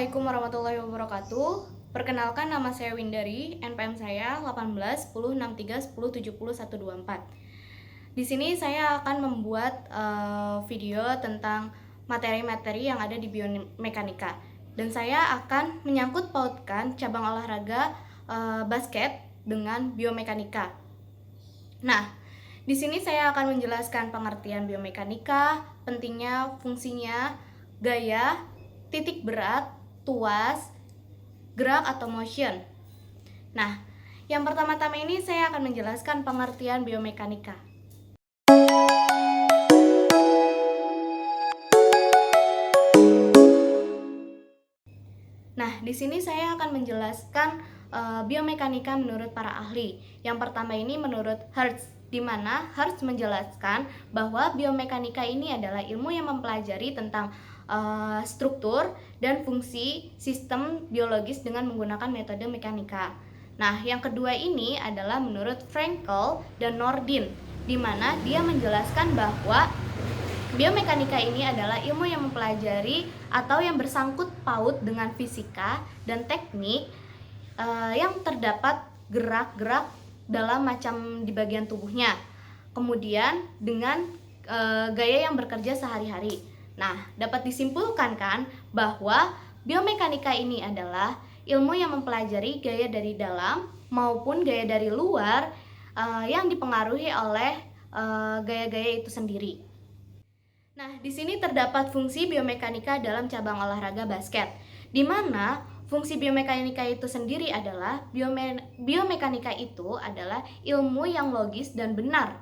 Assalamualaikum warahmatullahi wabarakatuh. Perkenalkan, nama saya Windari, NPM saya 18 10 63 10 70 124. Di sini saya akan membuat video tentang materi-materi yang ada di biomekanika, dan saya akan menyangkut pautkan cabang olahraga basket dengan biomekanika. Nah, di sini saya akan menjelaskan pengertian biomekanika, pentingnya, fungsinya, gaya, titik berat, tuas, gerak atau motion. Nah, yang pertama-tama ini saya akan menjelaskan pengertian biomekanika. Nah, di sini saya akan menjelaskan biomekanika menurut para ahli. Yang pertama ini menurut Hertz, di mana Hertz menjelaskan bahwa biomekanika ini adalah ilmu yang mempelajari tentang struktur dan fungsi sistem biologis dengan menggunakan metode mekanika. Nah, yang kedua ini adalah menurut Frankel dan Nordin, di mana dia menjelaskan bahwa biomekanika ini adalah ilmu yang mempelajari atau yang bersangkut paut dengan fisika dan teknik yang terdapat gerak-gerak dalam macam di bagian tubuhnya, kemudian dengan gaya yang bekerja sehari-hari. Nah, dapat disimpulkan kan bahwa biomekanika ini adalah ilmu yang mempelajari gaya dari dalam maupun gaya dari luar yang dipengaruhi oleh gaya-gaya itu sendiri. Nah, di sini terdapat fungsi biomekanika dalam cabang olahraga basket, di mana fungsi biomekanika itu sendiri adalah biomekanika itu adalah ilmu yang logis dan benar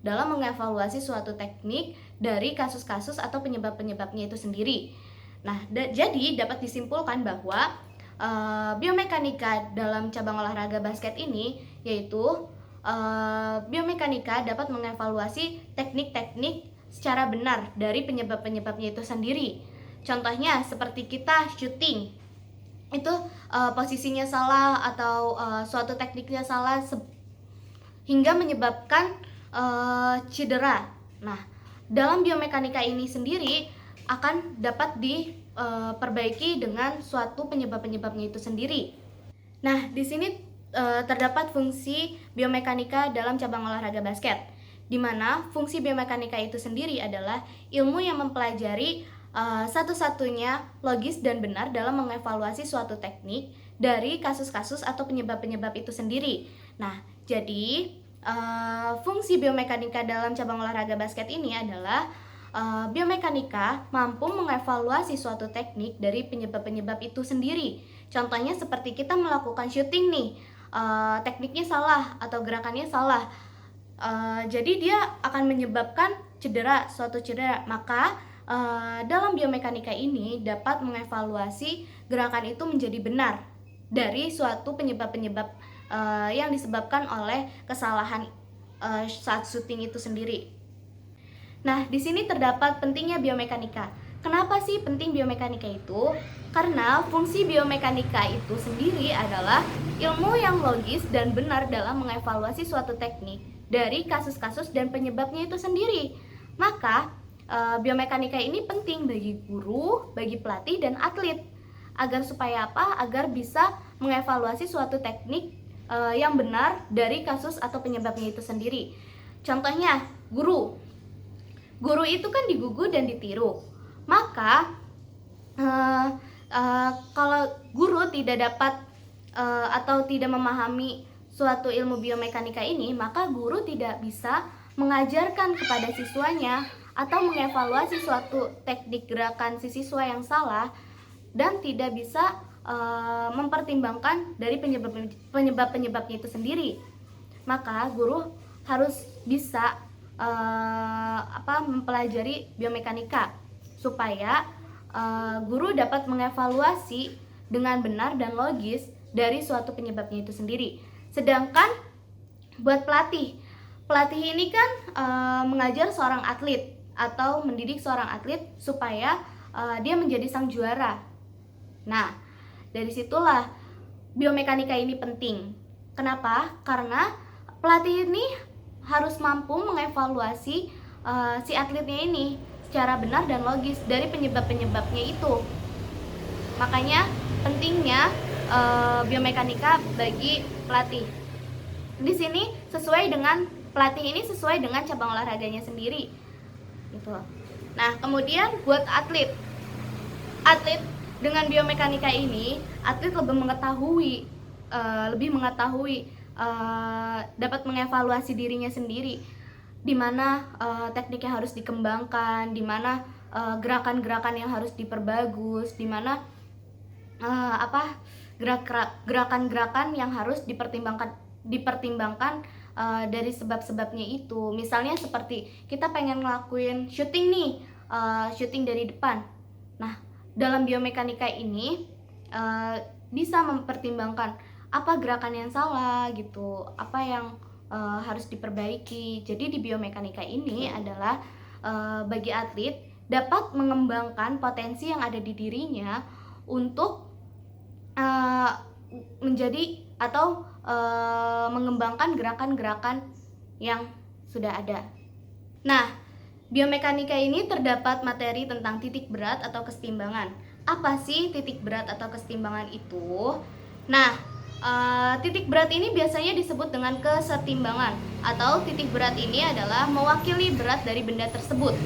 dalam mengevaluasi suatu teknik dari kasus-kasus atau penyebab-penyebabnya itu sendiri. Nah, jadi dapat disimpulkan bahwa biomekanika dalam cabang olahraga basket ini yaitu biomekanika dapat mengevaluasi teknik-teknik secara benar dari penyebab-penyebabnya itu sendiri. Contohnya seperti kita syuting, itu posisinya salah atau suatu tekniknya salah hingga menyebabkan cedera. Nah, dalam biomekanika ini sendiri akan dapat diperbaiki dengan suatu penyebab-penyebabnya itu sendiri. Nah, di sini terdapat fungsi biomekanika dalam cabang olahraga basket, di mana fungsi biomekanika itu sendiri adalah ilmu yang mempelajari satu-satunya logis dan benar dalam mengevaluasi suatu teknik dari kasus-kasus atau penyebab-penyebab itu sendiri. Nah, jadi fungsi biomekanika dalam cabang olahraga basket ini adalah biomekanika mampu mengevaluasi suatu teknik dari penyebab-penyebab itu sendiri. Contohnya seperti kita melakukan syuting nih, tekniknya salah atau gerakannya salah, jadi dia akan menyebabkan suatu cedera. Maka dalam biomekanika ini dapat mengevaluasi gerakan itu menjadi benar dari suatu penyebab-penyebab yang disebabkan oleh kesalahan saat syuting itu sendiri. Nah, di sini terdapat pentingnya biomekanika. Kenapa sih penting biomekanika itu? Karena fungsi biomekanika itu sendiri adalah ilmu yang logis dan benar dalam mengevaluasi suatu teknik dari kasus-kasus dan penyebabnya itu sendiri. Maka biomekanika ini penting bagi guru, bagi pelatih dan atlet. Agar supaya apa? Agar bisa mengevaluasi suatu teknik yang benar dari kasus atau penyebabnya itu sendiri. Contohnya, guru itu kan digugu dan ditiru. Maka kalau guru tidak dapat atau tidak memahami suatu ilmu biomekanika ini, maka guru tidak bisa mengajarkan kepada siswanya atau mengevaluasi suatu teknik gerakan si siswa yang salah, dan tidak bisa mempertimbangkan dari penyebab-penyebabnya itu sendiri. Maka guru harus bisa mempelajari biomekanika supaya guru dapat mengevaluasi dengan benar dan logis dari suatu penyebabnya itu sendiri. Sedangkan buat pelatih ini kan mengajar seorang atlet atau mendidik seorang atlet supaya dia menjadi sang juara. Nah, dari situlah biomekanika ini penting. Kenapa? Karena pelatih ini harus mampu mengevaluasi si atletnya ini secara benar dan logis dari penyebab-penyebabnya itu. Makanya pentingnya biomekanika bagi pelatih. Di sini sesuai dengan pelatih ini sesuai dengan cabang olahraganya sendiri gitu. Nah, kemudian buat atlet dengan biomekanika ini, atlet lebih mengetahui dapat mengevaluasi dirinya sendiri, di mana tekniknya harus dikembangkan, di mana gerakan-gerakan yang harus diperbagus, di mana gerakan-gerakan yang harus dipertimbangkan dari sebab-sebabnya itu. Misalnya seperti kita pengen ngelakuin syuting nih, syuting dari depan. Nah, dalam biomekanika ini bisa mempertimbangkan apa gerakan yang salah gitu, apa yang harus diperbaiki. Jadi di biomekanika ini adalah bagi atlet dapat mengembangkan potensi yang ada di dirinya untuk menjadi atau mengembangkan gerakan-gerakan yang sudah ada. Nah, biomekanika ini terdapat materi tentang titik berat atau kesetimbangan. Apa sih titik berat atau kesetimbangan itu? Nah, titik berat ini biasanya disebut dengan kesetimbangan, atau titik berat ini adalah mewakili berat dari benda tersebut.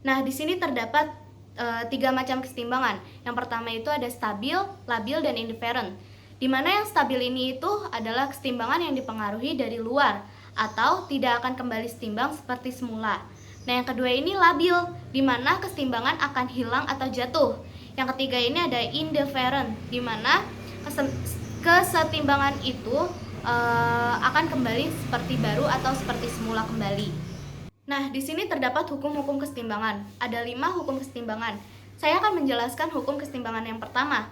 Nah, di sini terdapat 3 macam kesetimbangan. Yang pertama itu ada stabil, labil, dan indifferent. Di mana yang stabil ini itu adalah kesetimbangan yang dipengaruhi dari luar atau tidak akan kembali setimbang seperti semula. Nah, yang kedua ini labil, di mana kesetimbangan akan hilang atau jatuh. Yang ketiga ini ada indifferent, di mana kesetimbangan itu akan kembali seperti baru atau seperti semula kembali. Nah, di sini terdapat hukum-hukum kesetimbangan. Ada 5 hukum kesetimbangan. Saya akan menjelaskan hukum kesetimbangan yang pertama.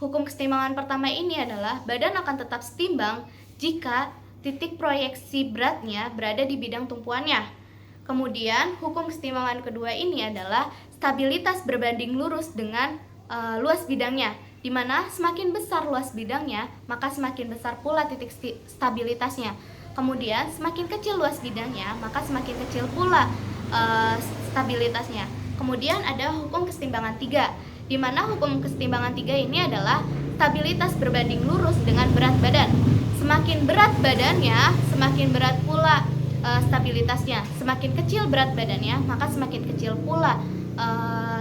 Hukum kesetimbangan pertama ini adalah badan akan tetap setimbang jika titik proyeksi beratnya berada di bidang tumpuannya. Kemudian, hukum kesetimbangan kedua ini adalah stabilitas berbanding lurus dengan luas bidangnya, di mana semakin besar luas bidangnya, maka semakin besar pula titik stabilitasnya. Kemudian, semakin kecil luas bidangnya, maka semakin kecil pula stabilitasnya. Kemudian ada hukum kesetimbangan 3, di mana hukum kesetimbangan 3 ini adalah stabilitas berbanding lurus dengan berat badan. Semakin berat badannya, semakin berat pula stabilitasnya. Semakin kecil berat badannya, maka semakin kecil pula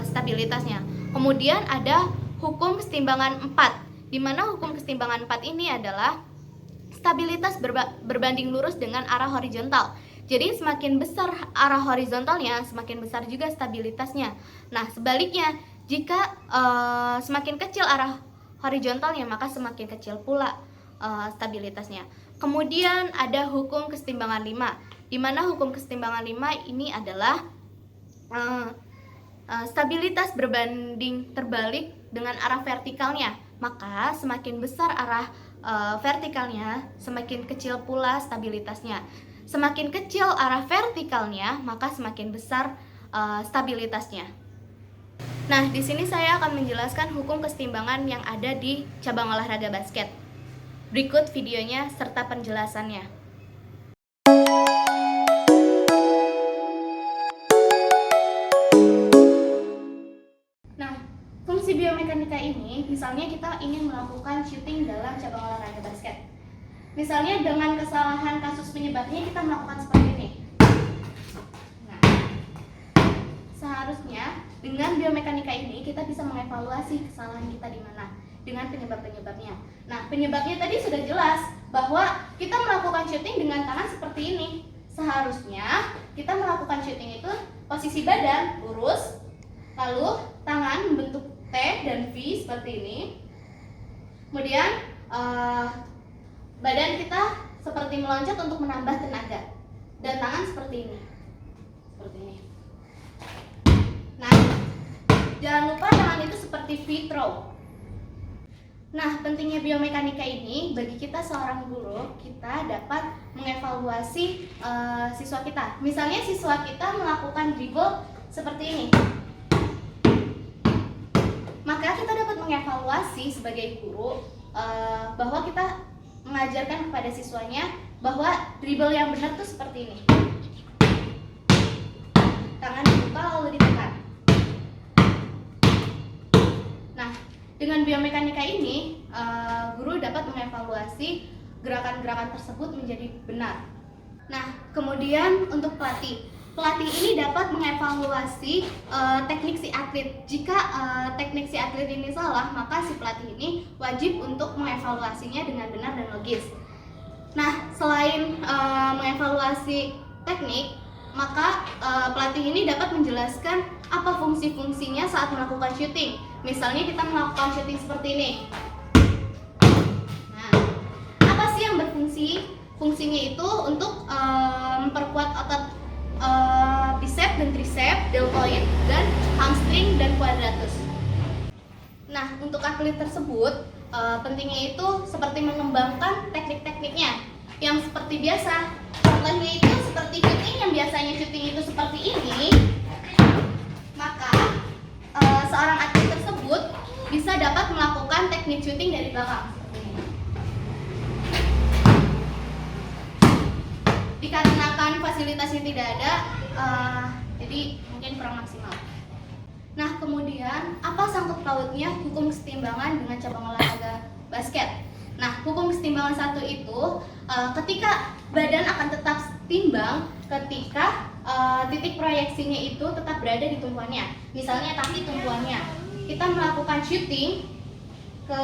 stabilitasnya. Kemudian ada hukum kesetimbangan 4, di mana hukum kesetimbangan 4 ini adalah stabilitas berbanding lurus dengan arah horizontal. Jadi semakin besar arah horizontalnya, semakin besar juga stabilitasnya. Nah, sebaliknya, jika semakin kecil arah horizontalnya, maka semakin kecil pula stabilitasnya. Kemudian ada hukum kesetimbangan 5, di mana hukum kesetimbangan 5 ini adalah stabilitas berbanding terbalik dengan arah vertikalnya. Maka semakin besar arah vertikalnya, semakin kecil pula stabilitasnya. Semakin kecil arah vertikalnya, maka semakin besar stabilitasnya. Nah, di sini saya akan menjelaskan hukum kesetimbangan yang ada di cabang olahraga basket. Berikut videonya serta penjelasannya. Nah, fungsi biomekanika ini, misalnya kita ingin melakukan shooting dalam cabang olahraga basket. Misalnya dengan kesalahan kasus penyebabnya kita melakukan seperti ini. Nah, seharusnya dengan biomekanika ini kita bisa mengevaluasi kesalahan kita di mana dengan penyebab-penyebabnya. Nah, penyebabnya tadi sudah jelas bahwa kita melakukan syuting dengan tangan seperti ini. Seharusnya kita melakukan syuting itu posisi badan lurus, lalu tangan membentuk T dan V seperti ini. Kemudian badan kita seperti meloncat untuk menambah tenaga, dan tangan seperti ini. Seperti ini. Nah, jangan lupa tangan itu seperti V-throw. Nah, pentingnya biomekanika ini bagi kita seorang guru, kita dapat mengevaluasi siswa kita. Misalnya siswa kita melakukan dribble seperti ini, maka kita dapat mengevaluasi sebagai guru bahwa kita mengajarkan kepada siswanya bahwa dribble yang benar tuh seperti ini. Tangan dibuka lalu ditekan. Nah, Dengan biomekanika ini, guru dapat mengevaluasi gerakan-gerakan tersebut menjadi benar. Nah, kemudian untuk pelatih ini dapat mengevaluasi teknik si atlet. Jika teknik si atlet ini salah, maka si pelatih ini wajib untuk mengevaluasinya dengan benar dan logis. Nah, selain mengevaluasi teknik, maka pelatih ini dapat menjelaskan apa fungsi-fungsinya saat melakukan syuting. Misalnya kita melakukan syuting seperti ini. Nah, apa sih yang berfungsi? Fungsinya itu untuk memperkuat otot bicep dan tricep, deltoid, dan hamstring dan quadratus. Nah, untuk atlet tersebut pentingnya itu seperti mengembangkan teknik-tekniknya yang seperti biasa. Contohnya itu seperti syuting, yang biasanya syuting itu seperti ini, maka seorang atlet tersebut bisa dapat melakukan teknik syuting dari belakang seperti ini. Dikarenakan fasilitasnya tidak ada, jadi mungkin kurang maksimal. Nah, kemudian apa sangkut pautnya hukum kesetimbangan dengan cabang olahraga basket? Nah, hukum kesetimbangan satu itu ketika badan akan tetap setimbang ketika titik proyeksinya itu tetap berada di tumpuannya. Misalnya kaki tumpuannya. Kita melakukan shooting ke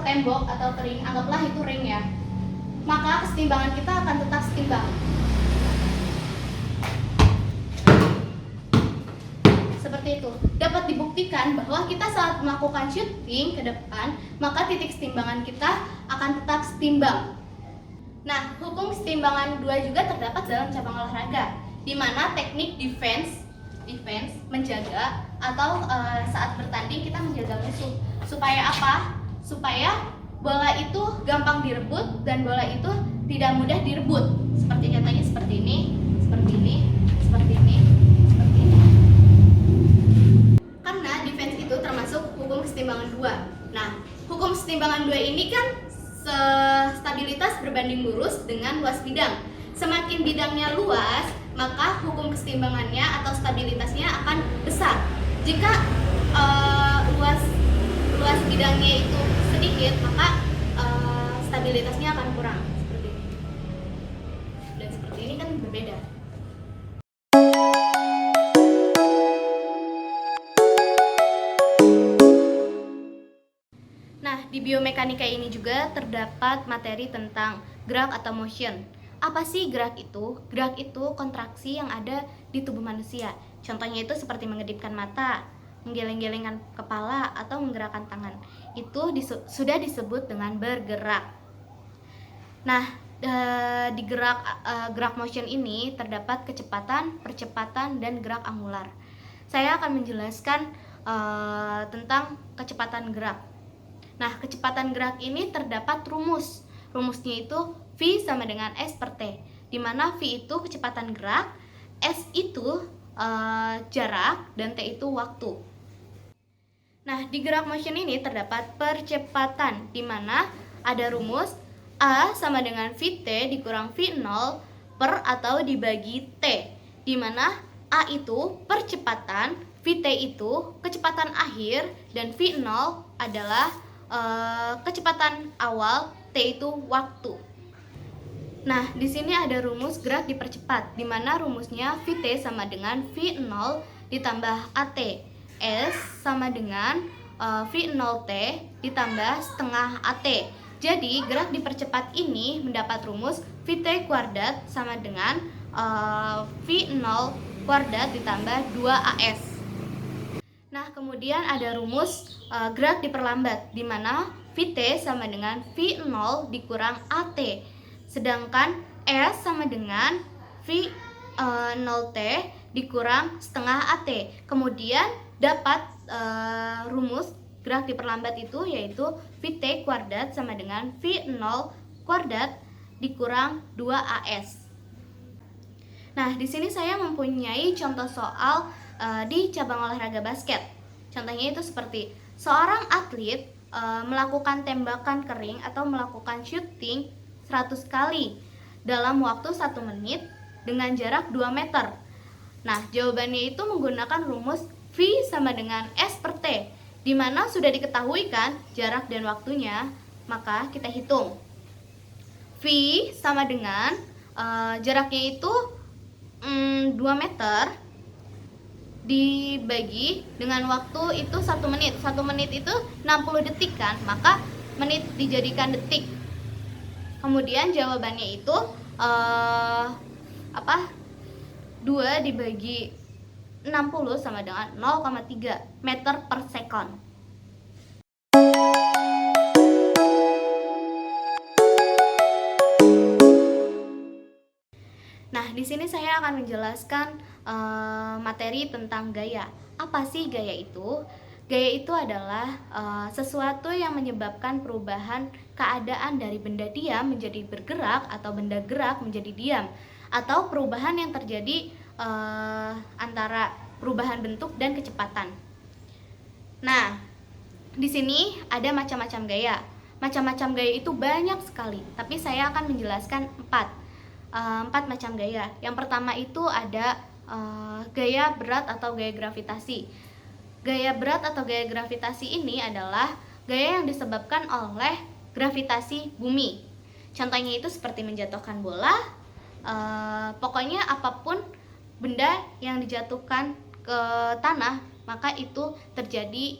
tembok atau ke ring, anggaplah itu ring ya. Maka kesetimbangan kita akan tetap setimbang. Seperti itu. Dapat dibuktikan bahwa kita saat melakukan syuting ke depan, maka titik kesetimbangan kita akan tetap setimbang. Nah, hukum kesetimbangan 2 juga terdapat dalam cabang olahraga, di mana teknik defense menjaga atau saat bertanding kita menjaga musuh. Supaya apa? Supaya bola itu gampang direbut dan bola itu tidak mudah direbut. Seperti contohnya seperti ini, seperti ini, seperti ini, seperti ini. Karena defense itu termasuk hukum kesetimbangan 2. Nah, hukum kesetimbangan 2 ini kan stabilitas berbanding lurus dengan luas bidang. Semakin bidangnya luas, maka hukum kesetimbangannya atau stabilitasnya akan besar. Jika luas bidangnya itu sedikit, maka stabilitasnya akan kurang. Seperti ini. Dan seperti ini kan berbeda. Nah, di biomekanika ini juga terdapat materi tentang gerak atau motion. Apa sih gerak itu? Gerak itu kontraksi yang ada di tubuh manusia. Contohnya itu seperti mengedipkan mata, menggeleng-gelengkan kepala, atau menggerakkan tangan. Itu sudah disebut dengan bergerak. Nah, di gerak motion ini terdapat kecepatan, percepatan, dan gerak angular. Saya akan menjelaskan tentang kecepatan gerak. Nah, kecepatan gerak ini terdapat rumus. Rumusnya itu V sama dengan S per T, di mana V itu kecepatan gerak, S itu jarak, dan T itu waktu. Nah, di gerak motion ini terdapat percepatan, di mana ada rumus A sama dengan VT dikurang V0 per atau dibagi T, di mana A itu percepatan, VT itu kecepatan akhir, dan V0 adalah kecepatan awal, T itu waktu. Nah, di sini ada rumus gerak dipercepat, di mana rumusnya VT sama dengan V0 ditambah AT. S sama dengan V0T ditambah setengah AT. Jadi, gerak dipercepat ini mendapat rumus VT kuadrat sama dengan V0 kuadrat ditambah 2AS. Nah, kemudian ada rumus gerak diperlambat, di mana VT sama dengan V0 dikurang AT. Sedangkan S sama dengan V0T dikurang setengah AT. Kemudian dapat rumus gerak diperlambat itu yaitu VT kuadrat sama dengan V0 kuadrat dikurang 2AS. Nah, di sini saya mempunyai contoh soal di cabang olahraga basket. Contohnya itu seperti seorang atlet melakukan tembakan kering atau melakukan shooting 100 kali dalam waktu 1 menit dengan jarak 2 meter. Nah, jawabannya itu menggunakan rumus V sama dengan S per T, Dimana sudah diketahui kan jarak dan waktunya, maka kita hitung. V sama dengan jaraknya itu 2 meter dibagi dengan waktu itu 1 menit. 1 menit itu 60 detik kan, maka menit dijadikan detik. Kemudian jawabannya itu 2 dibagi 60 sama dengan 0,3 meter per sekon. Nah, di sini saya akan menjelaskan materi tentang gaya. Apa sih gaya itu? Gaya itu adalah sesuatu yang menyebabkan perubahan keadaan dari benda diam menjadi bergerak atau benda gerak menjadi diam, atau perubahan yang terjadi antara perubahan bentuk dan kecepatan. Nah, di sini ada macam-macam gaya. Macam-macam gaya itu banyak sekali, tapi saya akan menjelaskan 4 macam gaya. Yang pertama itu ada gaya berat atau gaya gravitasi. Gaya berat atau gaya gravitasi ini adalah gaya yang disebabkan oleh gravitasi bumi. Contohnya itu seperti menjatuhkan bola, pokoknya apapun benda yang dijatuhkan ke tanah, maka itu terjadi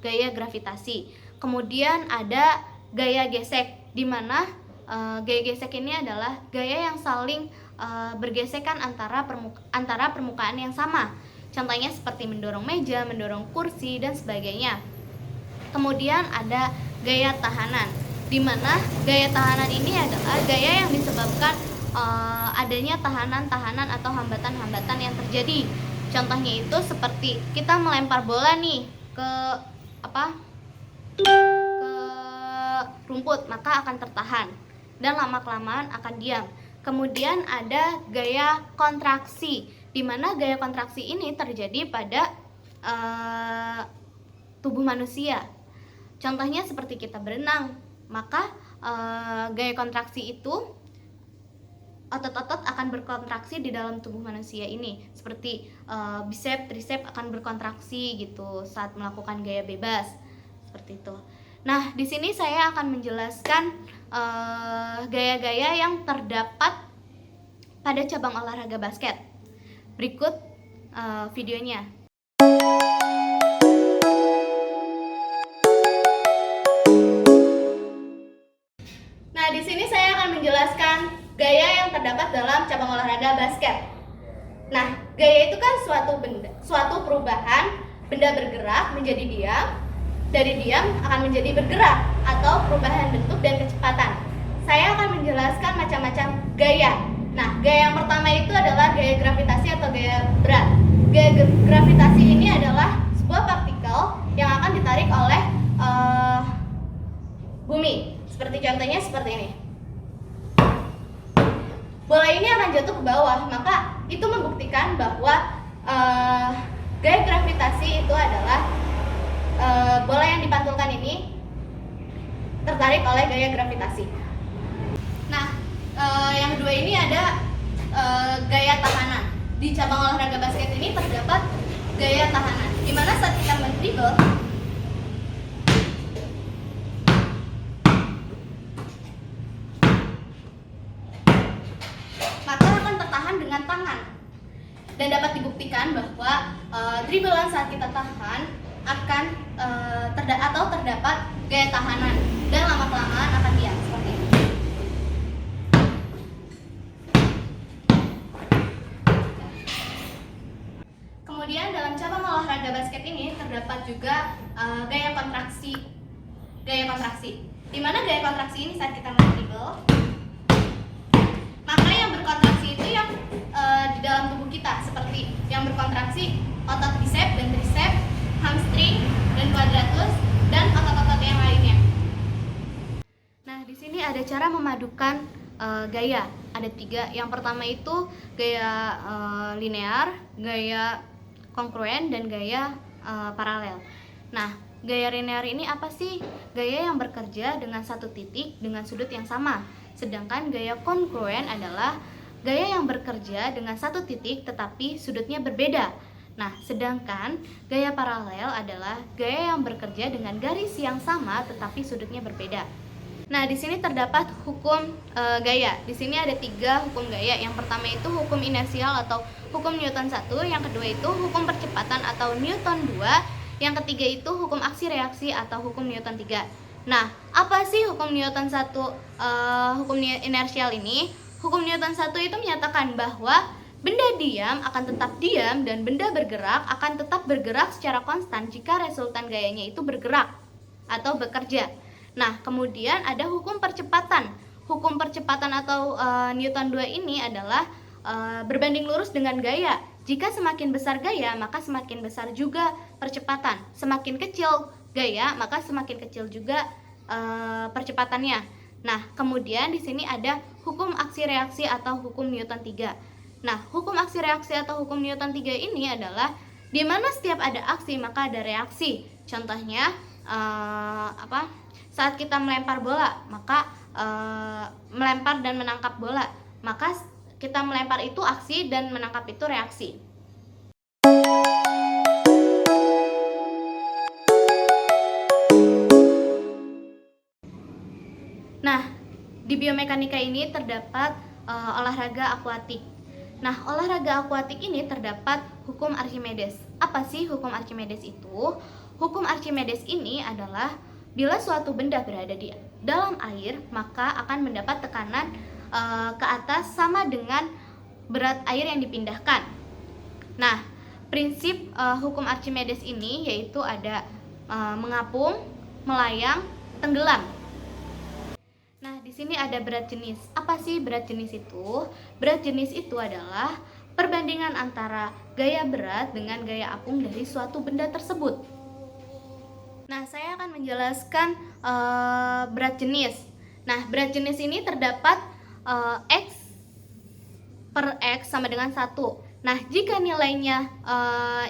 gaya gravitasi. Kemudian ada gaya gesek, di mana gaya gesek ini adalah gaya yang saling bergesekan antara permukaan yang sama. Contohnya seperti mendorong meja, mendorong kursi, dan sebagainya. Kemudian ada gaya tahanan, di mana gaya tahanan ini adalah gaya yang disebabkan adanya tahanan-tahanan atau hambatan-hambatan yang terjadi. Contohnya itu seperti kita melempar bola nih ke rumput, maka akan tertahan dan lama-kelamaan akan diam. Kemudian ada gaya kontraksi, di mana gaya kontraksi ini terjadi pada tubuh manusia. Contohnya seperti kita berenang, maka gaya kontraksi itu otot-otot akan berkontraksi di dalam tubuh manusia ini, seperti bicep, tricep akan berkontraksi gitu saat melakukan gaya bebas, seperti itu. Nah, di sini saya akan menjelaskan gaya-gaya yang terdapat pada cabang olahraga basket. Berikut videonya. Nah, di sini saya akan menjelaskan gaya yang terdapat dalam cabang olahraga basket. Nah, gaya itu kan suatu perubahan benda bergerak menjadi diam, dari diam akan menjadi bergerak, atau perubahan bentuk dan kecepatan. Saya akan menjelaskan macam-macam gaya. Nah, gaya yang pertama itu adalah gaya gravitasi atau gaya berat. Gaya gravitasi ini adalah sebuah partikel yang akan ditarik oleh bumi. Seperti contohnya seperti ini. Bola ini akan jatuh ke bawah, maka itu membuktikan bahwa gaya gravitasi itu adalah bola yang dipantulkan ini tertarik oleh gaya gravitasi. Nah, yang kedua ini ada gaya tahanan. Di cabang olahraga basket ini terdapat gaya tahanan, di mana saat kita mendribble, maka akan tertahan dengan tangan. Dan dapat dibuktikan bahwa dribbelan saat kita tahan akan terdapat gaya tahanan dan lama-kelamaan akan diam seperti ini. Kemudian dalam cabang olahraga basket ini terdapat juga gaya kontraksi. Di mana gaya kontraksi ini saat kita mendribble, maka yang berkontraksi itu yang di dalam tubuh kita, seperti yang berkontraksi otot bicep dan tricep, hamstring dan quadratus, dan otot-otot yang lainnya. Nah, di sini ada cara memadukan gaya. Ada 3. Yang pertama itu gaya linear, gaya kongruen, dan gaya paralel. Nah, gaya linear ini apa sih? Gaya yang bekerja dengan satu titik dengan sudut yang sama. Sedangkan gaya kongruen adalah gaya yang bekerja dengan satu titik tetapi sudutnya berbeda. Nah, sedangkan gaya paralel adalah gaya yang bekerja dengan garis yang sama tetapi sudutnya berbeda. Nah, di sini terdapat hukum gaya. Di sini ada 3 hukum gaya. Yang pertama itu hukum inersial atau hukum Newton 1, yang kedua itu hukum percepatan atau Newton 2, yang ketiga itu hukum aksi reaksi atau hukum Newton 3. Nah, apa sih hukum Newton 1, hukum inersial ini? Hukum Newton 1 itu menyatakan bahwa benda diam akan tetap diam dan benda bergerak akan tetap bergerak secara konstan jika resultan gayanya itu bergerak atau bekerja. Nah, kemudian ada hukum percepatan. Hukum percepatan atau Newton 2 ini adalah berbanding lurus dengan gaya. Jika semakin besar gaya, maka semakin besar juga percepatan. Semakin kecil gaya, maka semakin kecil juga percepatannya. Nah, kemudian di sini ada hukum aksi reaksi atau hukum Newton 3. Nah, hukum aksi reaksi atau hukum Newton 3 ini adalah di mana setiap ada aksi maka ada reaksi. Contohnya saat kita melempar bola, maka melempar dan menangkap bola, maka kita melempar itu aksi dan menangkap itu reaksi. Nah, di biomekanika ini terdapat olahraga akuatik. Nah, olahraga akuatik ini terdapat hukum Archimedes. Apa sih hukum Archimedes itu? Hukum Archimedes ini adalah bila suatu benda berada di dalam air, maka akan mendapat tekanan ke atas sama dengan berat air yang dipindahkan. Nah, prinsip hukum Archimedes ini yaitu ada mengapung, melayang, tenggelam. Nah, di sini ada berat jenis. Apa sih berat jenis itu? Berat jenis itu adalah perbandingan antara gaya berat dengan gaya apung dari suatu benda tersebut. Nah, saya akan menjelaskan berat jenis. Nah, berat jenis ini terdapat X per X sama dengan 1. Nah, jika nilainya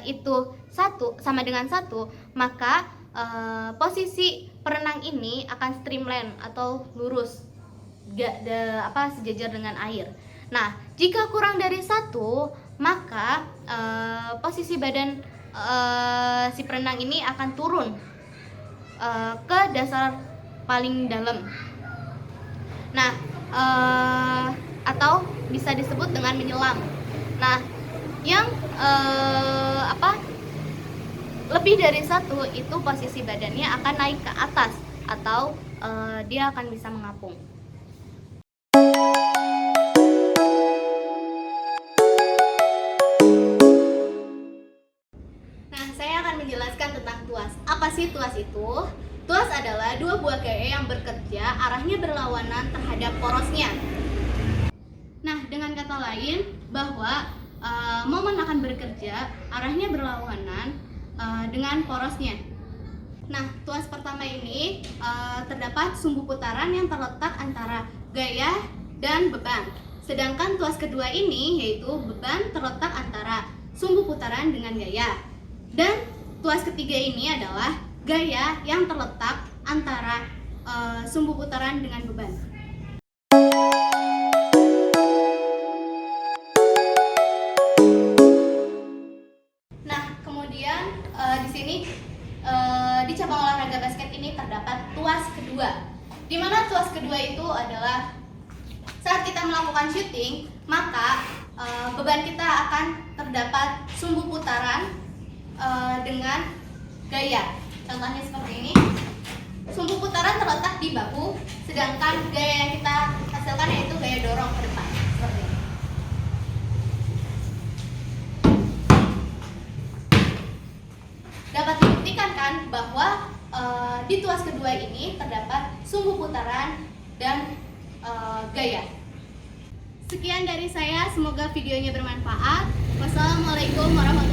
itu 1 sama dengan 1, maka posisi perenang ini akan streamline atau lurus, sejajar dengan air. Nah, jika kurang dari 1, maka posisi badan si perenang ini akan turun ke dasar paling dalam. Nah, atau bisa disebut dengan menyelam. Nah, yang lebih dari 1 itu posisi badannya akan naik ke atas atau dia akan bisa mengapung. Saya akan menjelaskan tentang tuas. Apa sih tuas itu? Tuas adalah 2 buah gaya yang bekerja arahnya berlawanan terhadap porosnya. Nah, dengan kata lain bahwa momen akan bekerja arahnya berlawanan dengan porosnya. Nah, tuas pertama ini terdapat sumbu putaran yang terletak antara gaya dan beban. Sedangkan tuas kedua ini yaitu beban terletak antara sumbu putaran dengan gaya. Dan tuas ketiga ini adalah gaya yang terletak antara sumbu putaran dengan beban. Nah, kemudian di sini di cabang olahraga basket ini terdapat tuas kedua. Di mana tuas kedua itu adalah saat kita melakukan shooting, maka beban kita akan terdapat sumbu putaran dengan gaya. Contohnya seperti ini. Sumbu putaran terletak di bahu, sedangkan gaya yang kita hasilkan yaitu gaya dorong ke depan. Seperti ini. Dapat dibuktikan kan bahwa di tuas kedua ini terdapat sumbu putaran dan gaya. Sekian dari saya, semoga videonya bermanfaat. Wassalamualaikum warahmatullahi wabarakatuh.